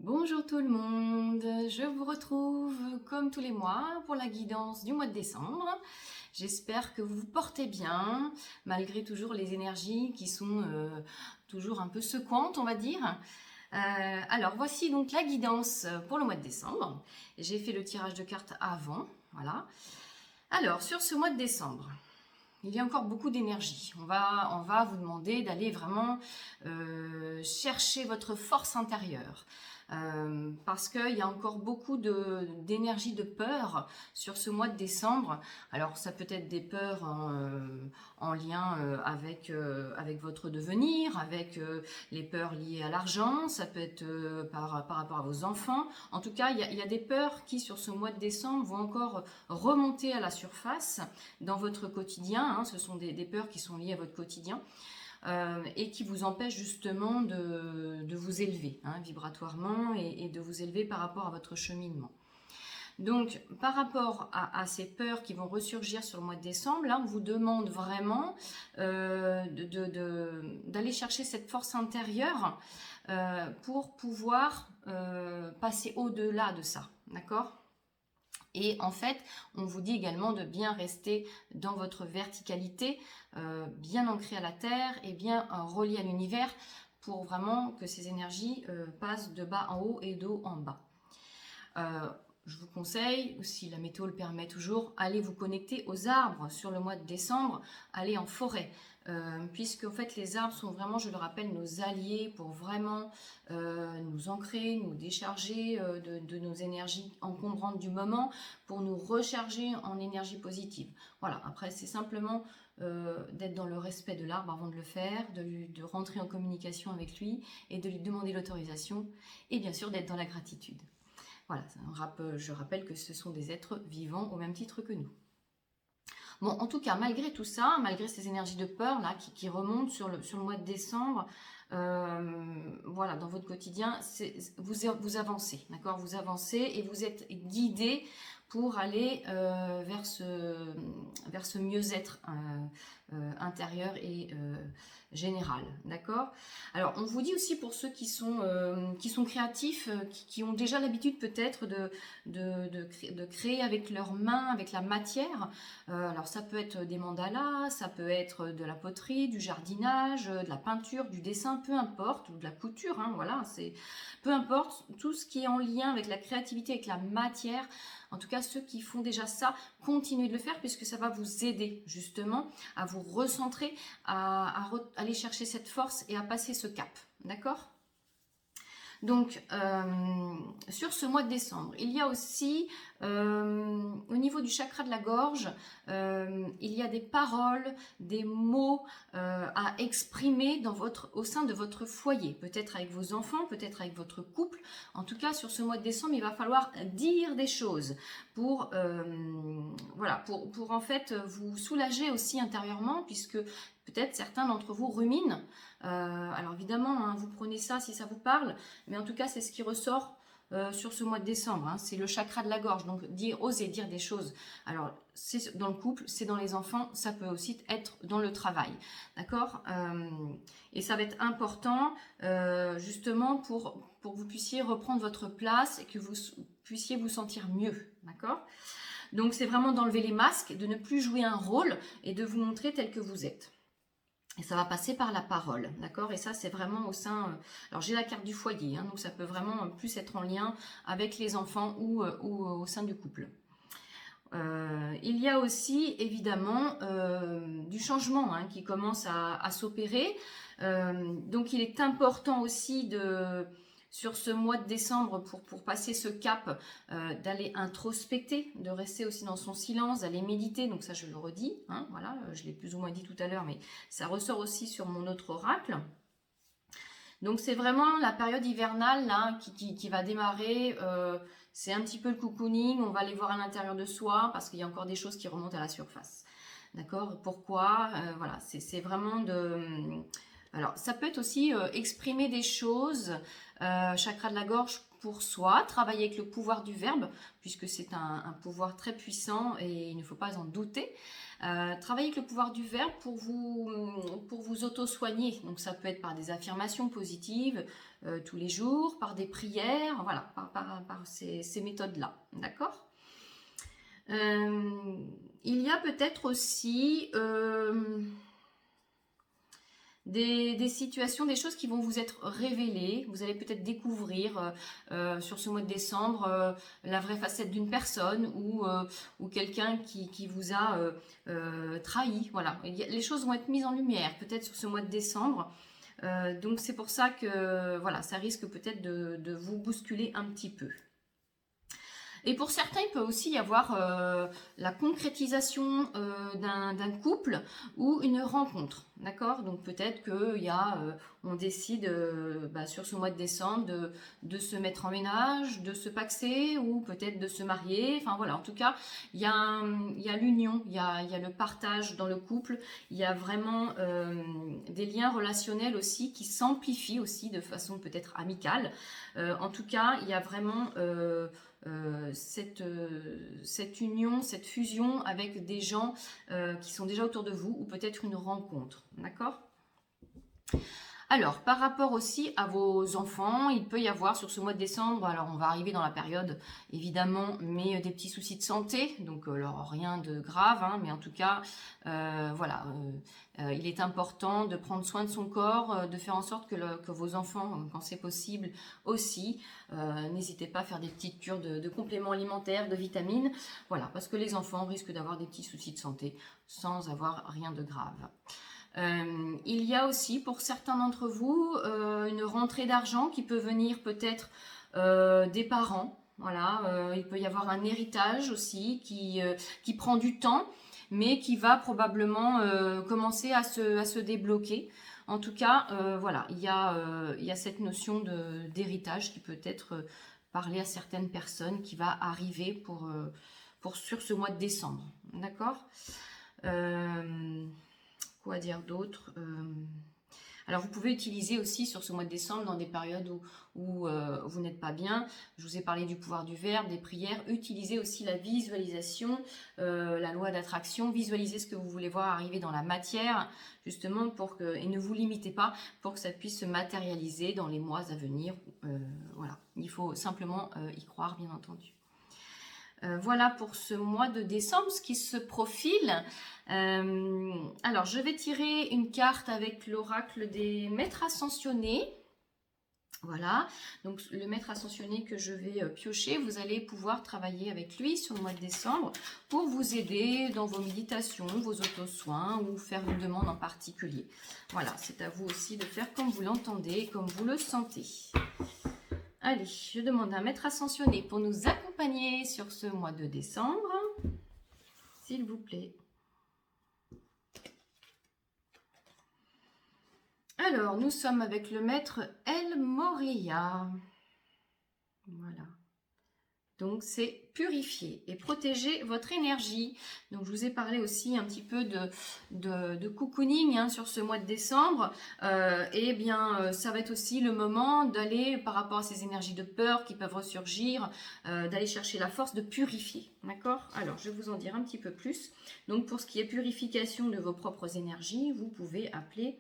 Bonjour tout le monde, je vous retrouve comme tous les mois pour la guidance du mois de décembre. J'espère que vous vous portez bien, malgré toujours les énergies qui sont toujours un peu secouantes, on va dire. Alors voici donc la guidance pour le mois de décembre. J'ai fait le tirage de cartes avant, voilà. Alors sur ce mois de décembre, il y a encore beaucoup d'énergie. On va vous demander d'aller vraiment chercher votre force intérieure. Parce qu'il y a encore beaucoup d'énergie de peur sur ce mois de décembre. Alors ça peut être des peurs en lien avec votre devenir, avec les peurs liées à l'argent, ça peut être par rapport à vos enfants. En tout cas, il y a des peurs qui sur ce mois de décembre vont encore remonter à la surface dans votre quotidien. Hein. Ce sont des peurs qui sont liées à votre quotidien. Et qui vous empêche justement de vous élever vibratoirement et de vous élever par rapport à votre cheminement. Donc, par rapport à ces peurs qui vont ressurgir sur le mois de décembre, là, on vous demande vraiment d'aller chercher cette force intérieure pour pouvoir passer au-delà de ça, d'accord ? Et en fait, on vous dit également de bien rester dans votre verticalité, bien ancrée à la terre et bien reliée à l'univers pour vraiment que ces énergies passent de bas en haut et de haut en bas. Je vous conseille, si la météo le permet toujours, allez vous connecter aux arbres sur le mois de décembre, allez en forêt. Puisque en fait les arbres sont vraiment, je le rappelle, nos alliés pour vraiment nous ancrer, nous décharger de nos énergies encombrantes du moment, pour nous recharger en énergie positive. Voilà, après c'est simplement d'être dans le respect de l'arbre avant de le faire, de rentrer en communication avec lui et de lui demander l'autorisation et bien sûr d'être dans la gratitude. Voilà, je rappelle que ce sont des êtres vivants au même titre que nous. Bon, en tout cas, malgré tout ça, malgré ces énergies de peur là qui remontent sur le mois de décembre, voilà, dans votre quotidien, vous avancez, d'accord ? Vous avancez et vous êtes guidé pour aller vers ce mieux-être intérieur et général, d'accord ? Alors, on vous dit aussi pour ceux qui sont créatifs, qui ont déjà l'habitude peut-être de créer avec leurs mains, avec la matière. Alors, ça peut être des mandalas, ça peut être de la poterie, du jardinage, de la peinture, du dessin, peu importe, ou de la couture, hein, voilà, peu importe, tout ce qui est en lien avec la créativité, avec la matière. En tout cas, ceux qui font déjà ça, continuez de le faire puisque ça va vous aider justement à vous recentrer, à aller chercher cette force et à passer ce cap. D'accord ? Donc, sur ce mois de décembre, il y a aussi, au niveau du chakra de la gorge, il y a des paroles, des mots à exprimer au sein de votre foyer. Peut-être avec vos enfants, peut-être avec votre couple. En tout cas, sur ce mois de décembre, il va falloir dire des choses pour en fait vous soulager aussi intérieurement, puisque peut-être certains d'entre vous ruminent. Alors évidemment, hein, vous prenez ça si ça vous parle, mais en tout cas, c'est ce qui ressort sur ce mois de décembre. Hein, c'est le chakra de la gorge, donc oser dire des choses. Alors, c'est dans le couple, c'est dans les enfants, ça peut aussi être dans le travail. D'accord ? Et ça va être important, justement, pour que vous puissiez reprendre votre place et que vous puissiez vous sentir mieux. D'accord ? Donc, c'est vraiment d'enlever les masques, de ne plus jouer un rôle et de vous montrer tel que vous êtes. Et ça va passer par la parole, d'accord ? Et ça, c'est vraiment au sein... alors, j'ai la carte du foyer, hein, donc ça peut vraiment plus être en lien avec les enfants ou au sein du couple. Il y a aussi, évidemment, du changement hein, qui commence à s'opérer. Donc, il est important aussi sur ce mois de décembre, pour passer ce cap, d'aller introspecter, de rester aussi dans son silence, d'aller méditer. Donc ça, je le redis, hein, voilà, je l'ai plus ou moins dit tout à l'heure, mais ça ressort aussi sur mon autre oracle. Donc c'est vraiment la période hivernale là, qui va démarrer. C'est un petit peu le cocooning, on va aller voir à l'intérieur de soi, parce qu'il y a encore des choses qui remontent à la surface. D'accord ? Pourquoi ? Voilà, c'est vraiment de... Alors, ça peut être aussi exprimer des choses, chakra de la gorge pour soi, travailler avec le pouvoir du verbe, puisque c'est un pouvoir très puissant et il ne faut pas en douter. Travailler avec le pouvoir du verbe pour vous auto-soigner. Donc, ça peut être par des affirmations positives, tous les jours, par des prières, voilà, par ces méthodes-là, d'accord? Il y a peut-être aussi des situations, des choses qui vont vous être révélées. Vous allez peut-être découvrir sur ce mois de décembre la vraie facette d'une personne ou quelqu'un qui vous a trahi. Voilà, les choses vont être mises en lumière peut-être sur ce mois de décembre. Donc c'est pour ça que voilà, ça risque peut-être de vous bousculer un petit peu. Et pour certains, il peut aussi y avoir la concrétisation d'un couple ou une rencontre, d'accord? Donc peut-être on décide sur ce mois de décembre de se mettre en ménage, de se paxer ou peut-être de se marier. Enfin voilà, en tout cas, il y a l'union, il y a le partage dans le couple, il y a vraiment des liens relationnels aussi qui s'amplifient aussi de façon peut-être amicale. En tout cas, il y a vraiment cette union, cette fusion avec des gens qui sont déjà autour de vous ou peut-être une rencontre, d'accord? Alors, par rapport aussi à vos enfants, il peut y avoir sur ce mois de décembre, alors on va arriver dans la période évidemment, mais des petits soucis de santé, donc alors, rien de grave, hein, mais en tout cas, voilà, il est important de prendre soin de son corps, de faire en sorte que vos enfants, quand c'est possible aussi, n'hésitez pas à faire des petites cures de compléments alimentaires, de vitamines, voilà, parce que les enfants risquent d'avoir des petits soucis de santé sans avoir rien de grave. Il y a aussi pour certains d'entre vous une rentrée d'argent qui peut venir peut-être des parents. Voilà, il peut y avoir un héritage aussi qui prend du temps, mais qui va probablement commencer à se débloquer. En tout cas, voilà, il y a cette notion d'héritage qui peut être parlé à certaines personnes qui va arriver sur ce mois de décembre. D'accord ? Quoi dire d'autre? Alors vous pouvez utiliser aussi sur ce mois de décembre dans des périodes où vous n'êtes pas bien. Je vous ai parlé du pouvoir du verbe, des prières. Utilisez aussi la visualisation, la loi d'attraction. Visualisez ce que vous voulez voir arriver dans la matière, justement et ne vous limitez pas pour que ça puisse se matérialiser dans les mois à venir. Voilà, il faut simplement y croire, bien entendu. Voilà pour ce mois de décembre, ce qui se profile. Alors, je vais tirer une carte avec l'oracle des maîtres ascensionnés. Voilà, donc le maître ascensionné que je vais piocher, vous allez pouvoir travailler avec lui sur le mois de décembre pour vous aider dans vos méditations, vos auto-soins ou faire une demande en particulier. Voilà, c'est à vous aussi de faire comme vous l'entendez, comme vous le sentez. Allez, je demande à un maître ascensionné pour nous accompagner sur ce mois de décembre, s'il vous plaît. Alors, nous sommes avec le maître El Morya. Voilà. Donc, c'est purifier et protéger votre énergie. Donc, je vous ai parlé aussi un petit peu de cocooning hein, sur ce mois de décembre. Et bien, ça va être aussi le moment d'aller, par rapport à ces énergies de peur qui peuvent ressurgir, d'aller chercher la force de purifier. D'accord? Alors, je vais vous en dire un petit peu plus. Donc, pour ce qui est purification de vos propres énergies, vous pouvez appeler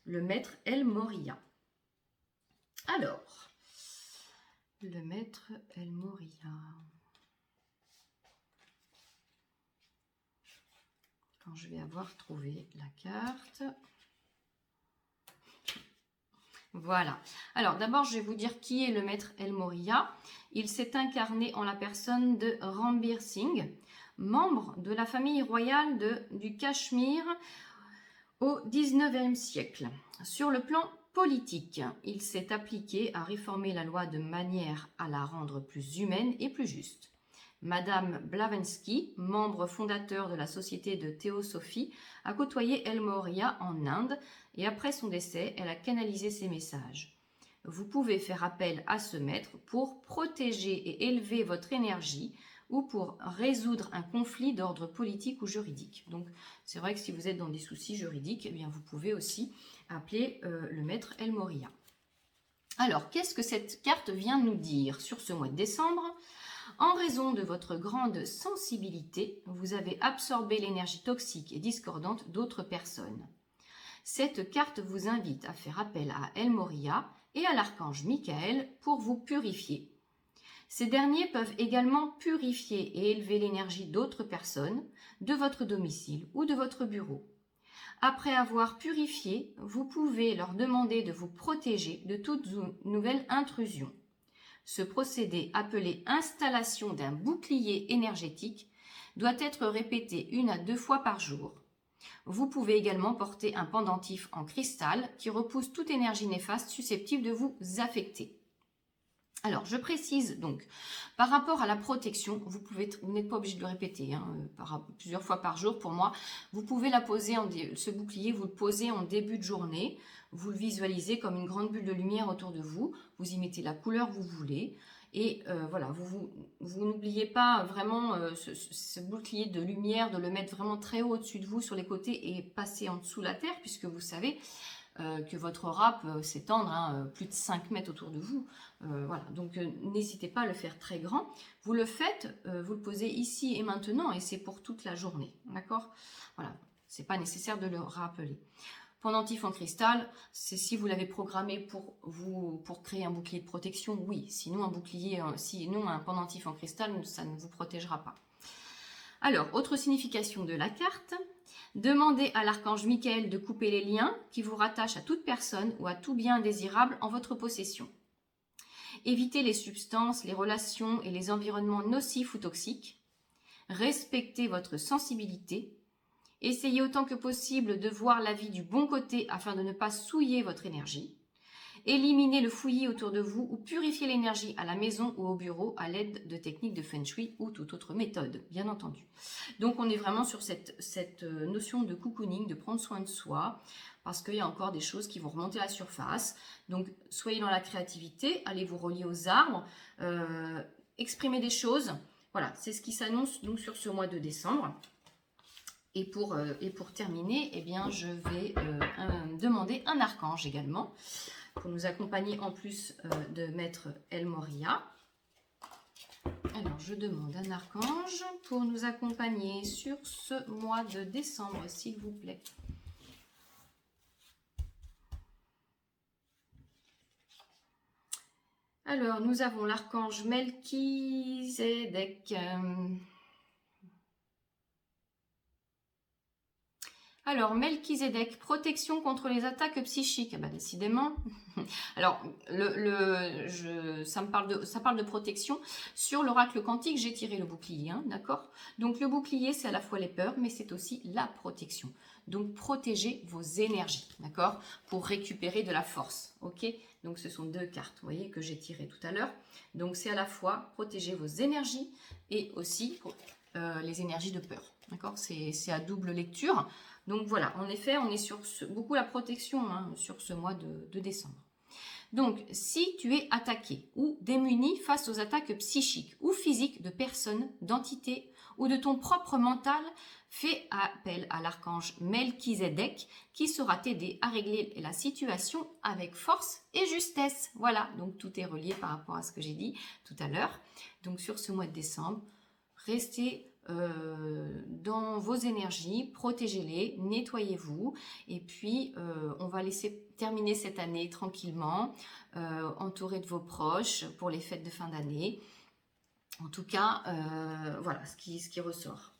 le maître El Morya. Alors... le maître El Morya. Quand je vais avoir trouvé la carte. Voilà. Alors d'abord, je vais vous dire qui est le maître El Morya. Il s'est incarné en la personne de Ranbir Singh, membre de la famille royale du Cachemire au XIXe siècle. Sur le plan politique, il s'est appliqué à réformer la loi de manière à la rendre plus humaine et plus juste. Madame Blavatsky, membre fondateur de la société de théosophie, a côtoyé El Morya en Inde et après son décès, elle a canalisé ses messages. Vous pouvez faire appel à ce maître pour protéger et élever votre énergie ou pour résoudre un conflit d'ordre politique ou juridique. Donc, c'est vrai que si vous êtes dans des soucis juridiques, eh bien, vous pouvez aussi appeler le maître El Morya. Alors, qu'est-ce que cette carte vient nous dire sur ce mois de décembre? En raison de votre grande sensibilité, vous avez absorbé l'énergie toxique et discordante d'autres personnes. Cette carte vous invite à faire appel à El Morya, et à l'archange Michael pour vous purifier. Ces derniers peuvent également purifier et élever l'énergie d'autres personnes, de votre domicile ou de votre bureau. Après avoir purifié, vous pouvez leur demander de vous protéger de toute nouvelle intrusion. Ce procédé, appelé installation d'un bouclier énergétique, doit être répété 1 à 2 fois par jour. Vous pouvez également porter un pendentif en cristal qui repousse toute énergie néfaste susceptible de vous affecter. Alors, je précise donc, par rapport à la protection, vous n'êtes pas obligé de le répéter plusieurs fois par jour pour moi. Vous pouvez la poser, ce bouclier, vous le posez en début de journée. Vous le visualisez comme une grande bulle de lumière autour de vous. Vous y mettez la couleur que vous voulez. Et voilà, vous n'oubliez pas vraiment ce bouclier de lumière, de le mettre vraiment très haut au-dessus de vous, sur les côtés et passer en dessous la terre, puisque vous savez que votre aura peut s'étendre plus de 5 mètres autour de vous. Voilà, donc n'hésitez pas à le faire très grand. Vous le faites, vous le posez ici et maintenant, et c'est pour toute la journée. D'accord? Voilà, c'est pas nécessaire de le rappeler. Pendentif en cristal, c'est si vous l'avez programmé pour créer un bouclier de protection, oui. Sinon un pendentif en cristal, ça ne vous protégera pas. Alors, autre signification de la carte. Demandez à l'archange Michael de couper les liens qui vous rattachent à toute personne ou à tout bien indésirable en votre possession. Évitez les substances, les relations et les environnements nocifs ou toxiques. Respectez votre sensibilité. Essayez autant que possible de voir la vie du bon côté afin de ne pas souiller votre énergie. Éliminez le fouillis autour de vous ou purifiez l'énergie à la maison ou au bureau à l'aide de techniques de Feng Shui ou toute autre méthode, bien entendu. Donc on est vraiment sur cette notion de cocooning, de prendre soin de soi, parce qu'il y a encore des choses qui vont remonter à la surface. Donc soyez dans la créativité, allez vous relier aux arbres, exprimez des choses. Voilà, c'est ce qui s'annonce donc sur ce mois de décembre. Et pour terminer, eh bien, je vais demander un archange également pour nous accompagner en plus de Maître El Moria. Alors, je demande un archange pour nous accompagner sur ce mois de décembre, s'il vous plaît. Alors, nous avons l'archange Melchizedek. Alors, Melchizedek, protection contre les attaques psychiques. Bah, décidément. Alors, ça parle de protection. Sur l'oracle quantique, j'ai tiré le bouclier, d'accord? Donc, le bouclier, c'est à la fois les peurs, mais c'est aussi la protection. Donc, protégez vos énergies, d'accord? Pour récupérer de la force, ok? Donc, ce sont 2 cartes, vous voyez, que j'ai tirées tout à l'heure. Donc, c'est à la fois protéger vos énergies et aussi les énergies de peur, d'accord? C'est à double lecture. Donc voilà, en effet, on est sur beaucoup la protection sur ce mois de décembre. Donc, si tu es attaqué ou démuni face aux attaques psychiques ou physiques de personnes, d'entités ou de ton propre mental, fais appel à l'archange Melchizedek qui saura t'aider à régler la situation avec force et justesse. Voilà, donc tout est relié par rapport à ce que j'ai dit tout à l'heure. Donc sur ce mois de décembre, restez dans vos énergies, protégez-les, nettoyez-vous et puis on va laisser terminer cette année tranquillement, entouré de vos proches pour les fêtes de fin d'année. En tout cas, voilà ce qui ressort.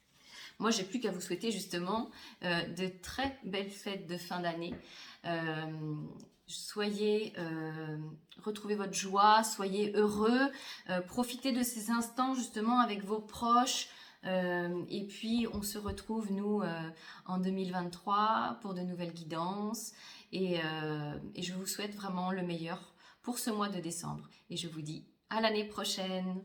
Moi, j'ai plus qu'à vous souhaiter justement de très belles fêtes de fin d'année. Retrouvez votre joie, soyez heureux, profitez de ces instants justement avec vos proches. Et puis on se retrouve nous en 2023 pour de nouvelles guidances et je vous souhaite vraiment le meilleur pour ce mois de décembre et je vous dis à l'année prochaine.